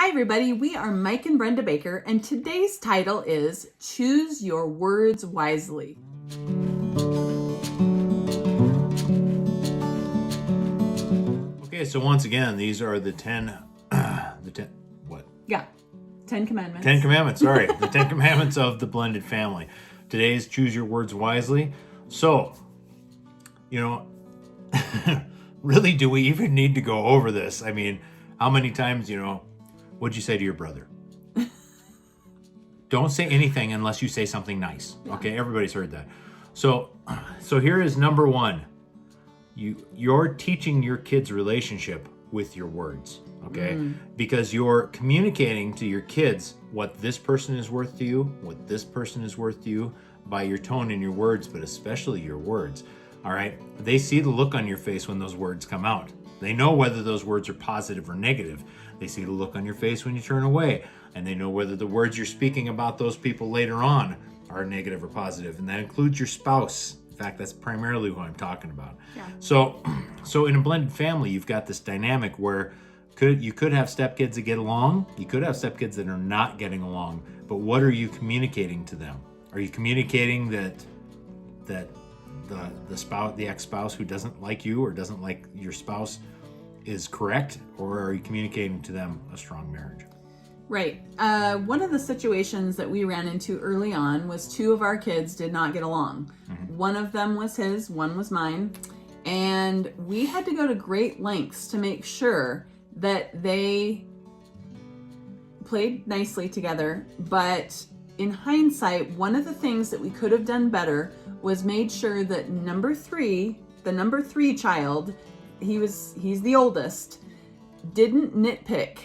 Hi everybody, we are Mike and Brenda Baker, and today's title is Choose Your Words Wisely. Okay, so once again, these are the 10 Ten Commandments. 10 Commandments, sorry. The 10 Commandments of the blended family. Today's Choose Your Words Wisely. So, really, do we even need to go over this? I mean, how many times, what'd you say to your brother? Don't say anything unless you say something nice. Yeah. Okay, everybody's heard that. So here is number one. You're teaching your kids' relationship with your words, okay? Because you're communicating to your kids what this person is worth to you, what this person is worth to you by your tone and your words, but especially your words, all right? They see the look on your face when those words come out. They know whether those words are positive or negative. They see the look on your face when you turn away, and they know whether the words you're speaking about those people later on are negative or positive, and that includes your spouse. In fact, that's primarily who I'm talking about. Yeah. So in a blended family, you've got this dynamic where you could have stepkids that get along. You could have stepkids that are not getting along. But what are you communicating to them? Are you communicating that the ex-spouse who doesn't like you or doesn't like your spouse is correct, or are you communicating to them a strong marriage? Right. One of the situations that we ran into early on was two of our kids did not get along. Mm-hmm. One of them was his, one was mine. And we had to go to great lengths to make sure that they played nicely together. But in hindsight, one of the things that we could have done better was made sure that the number three child, he's the oldest, didn't nitpick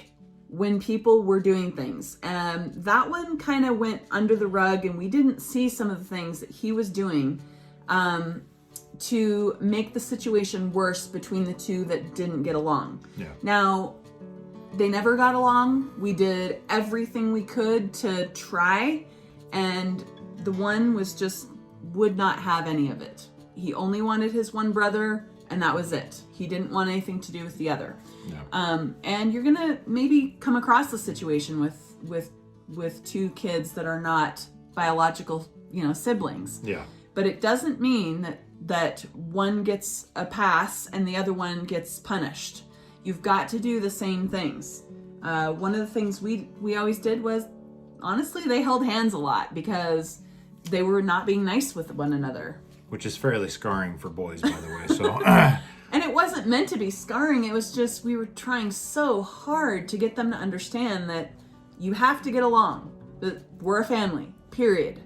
when people were doing things. That one kind of went under the rug, and we didn't see some of the things that he was doing to make the situation worse between the two that didn't get along. Yeah. Now, they never got along. We did everything we could to try, and the one would not have any of it. He only wanted his one brother, and that was it. He didn't want anything to do with the other. Yeah. And you're gonna maybe come across a situation with two kids that are not biological, siblings. Yeah. But it doesn't mean that one gets a pass and the other one gets punished. You've got to do the same things. One of the things we always did was, honestly, they held hands a lot because they were not being nice with one another. Which is fairly scarring for boys, by the way. So, and it wasn't meant to be scarring. It was just we were trying so hard to get them to understand that you have to get along. That we're a family. Period.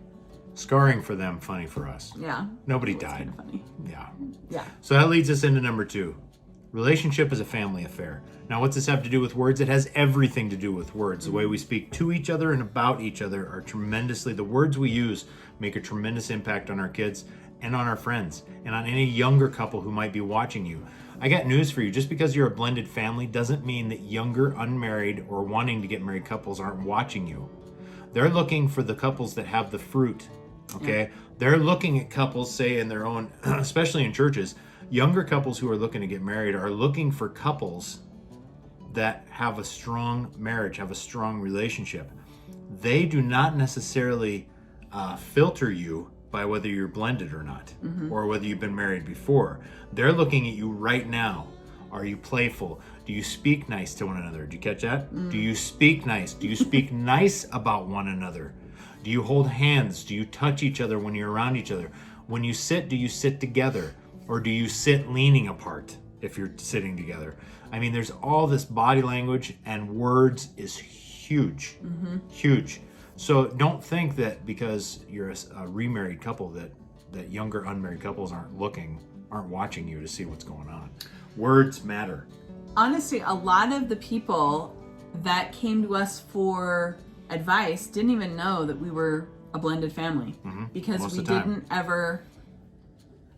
Scarring for them, funny for us. Yeah. Nobody died. Funny. Yeah. Yeah. So that leads us into number 2. Relationship is a family affair. Now, what's this have to do with words? It has everything to do with words. The way we speak to each other and about each other are the words we use make a tremendous impact on our kids and on our friends and on any younger couple who might be watching you. I got news for you. Just because you're a blended family doesn't mean that younger, unmarried, or wanting to get married couples aren't watching you. They're looking for the couples that have the fruit, okay? Yeah. They're looking at couples, say in their own, especially in churches, younger couples who are looking to get married are looking for couples that have a strong marriage, have a strong relationship. They do not necessarily filter you by whether you're blended or not, or whether you've been married before. They're looking at you right now. Are you playful? Do you speak nice to one another? Did you catch that? Do you speak nice? Do you speak nice about one another? Do you hold hands? Do you touch each other when you're around each other? When you sit, do you sit together? Or do you sit leaning apart if you're sitting together? I mean, there's all this body language, and words is huge, huge. So don't think that because you're a remarried couple that younger unmarried couples aren't watching you to see what's going on. Words matter. Honestly, a lot of the people that came to us for advice didn't even know that we were a blended family, because we didn't ever.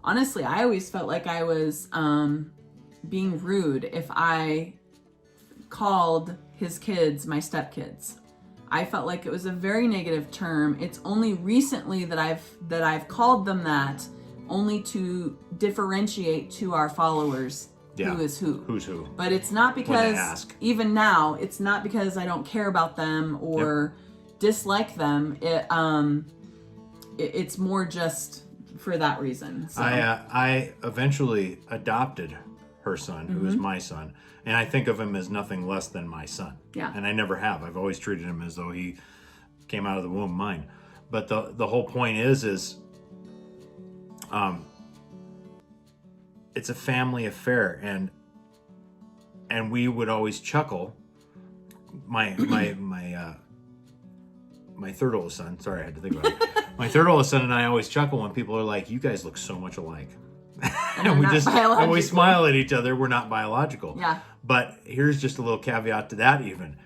Honestly, I always felt like I was being rude if I called his kids my stepkids. I felt like it was a very negative term. It's only recently that I've called them that, only to differentiate to our followers Yeah. who is who. Who's who. But it's not because, ask. even now, it's not because I don't care about them or dislike them. It's more just for that reason. So. I eventually adopted her son, who is my son, and I think of him as nothing less than my son. Yeah. And I never have. I've always treated him as though he came out of the womb mine. But the whole point is it's a family affair, and we would always chuckle. My third oldest son. Sorry, I had to think about it. My third oldest son and I always chuckle when people are like, "You guys look so much alike," and we smile at each other. We're not biological. Yeah. But here's just a little caveat to that. Even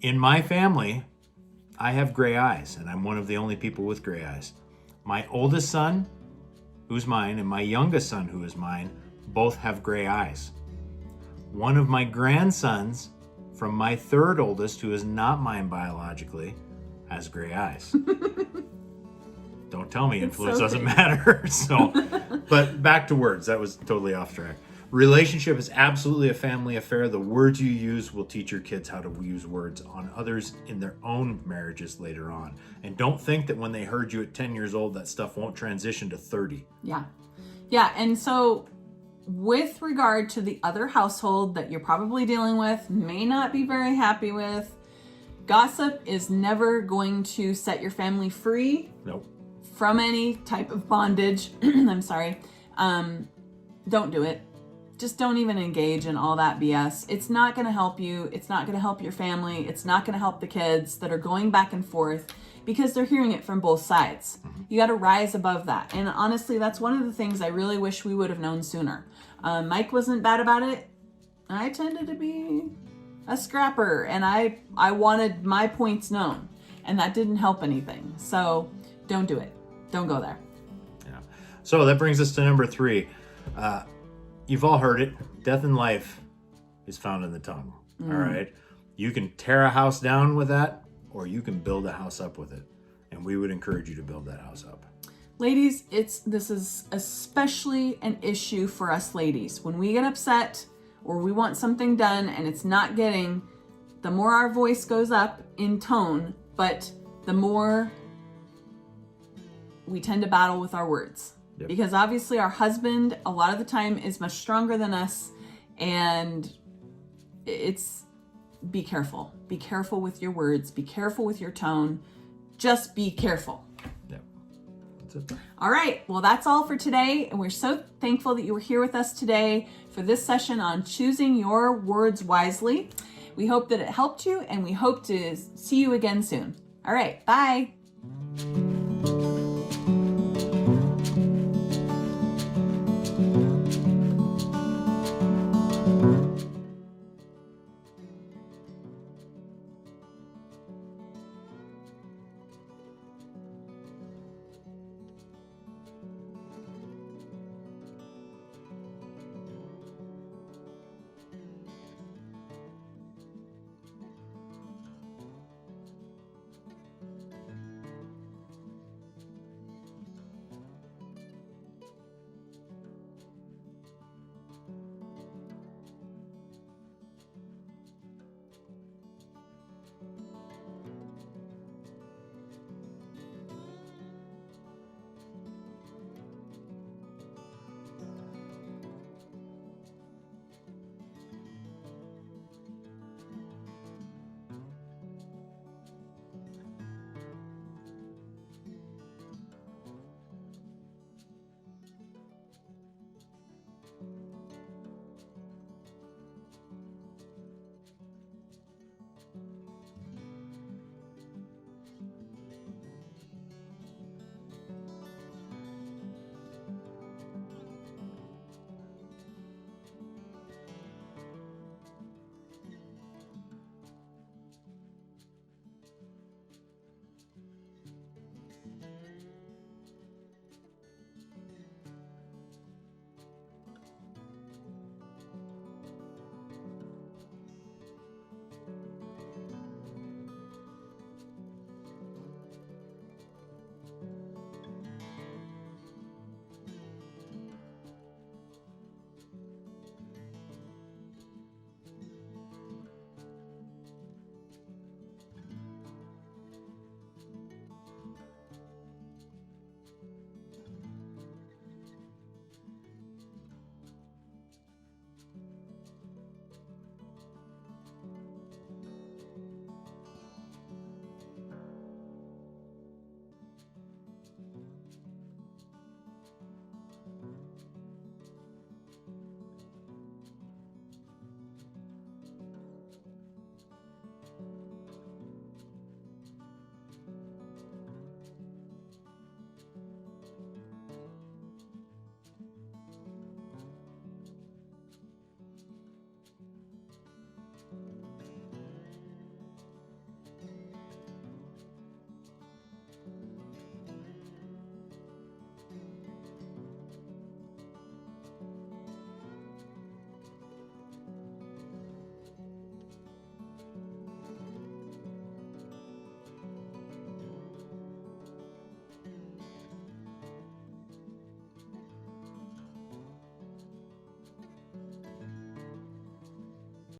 in my family, I have gray eyes, and I'm one of the only people with gray eyes. My oldest son, who's mine, and my youngest son, who is mine, both have gray eyes. One of my grandsons, from my third oldest, who is not mine biologically, has gray eyes. Don't tell me influence doesn't matter. So, but back to words. That was totally off track. Relationship is absolutely a family affair. The words you use will teach your kids how to use words on others in their own marriages later on. And don't think that when they heard you at 10 years old, that stuff won't transition to 30. Yeah. Yeah. And so with regard to the other household that you're probably dealing with, may not be very happy with, gossip is never going to set your family free. Nope. From any type of bondage. I'm sorry. Don't do it. Just don't even engage in all that BS. It's not going to help you. It's not going to help your family. It's not going to help the kids that are going back and forth because they're hearing it from both sides. You got to rise above that. And honestly, that's one of the things I really wish we would have known sooner. Mike wasn't bad about it. I tended to be a scrapper, and I wanted my points known, and that didn't help anything. So don't do it. Don't go there. Yeah. So that brings us to number 3. You've all heard it. Death and life is found in the tongue. All right. You can tear a house down with that, or you can build a house up with it. And we would encourage you to build that house up. Ladies, this is especially an issue for us ladies. When we get upset or we want something done and it's not getting, the more our voice goes up in tone, but the more we tend to battle with our words. Yep. Because obviously our husband a lot of the time is much stronger than us, and be careful. Be careful with your words. Be careful with your tone. Just be careful. Yep. That's it. All right. Well, that's all for today. And we're so thankful that you were here with us today for this session on choosing your words wisely. We hope that it helped you, and we hope to see you again soon. All right. Bye.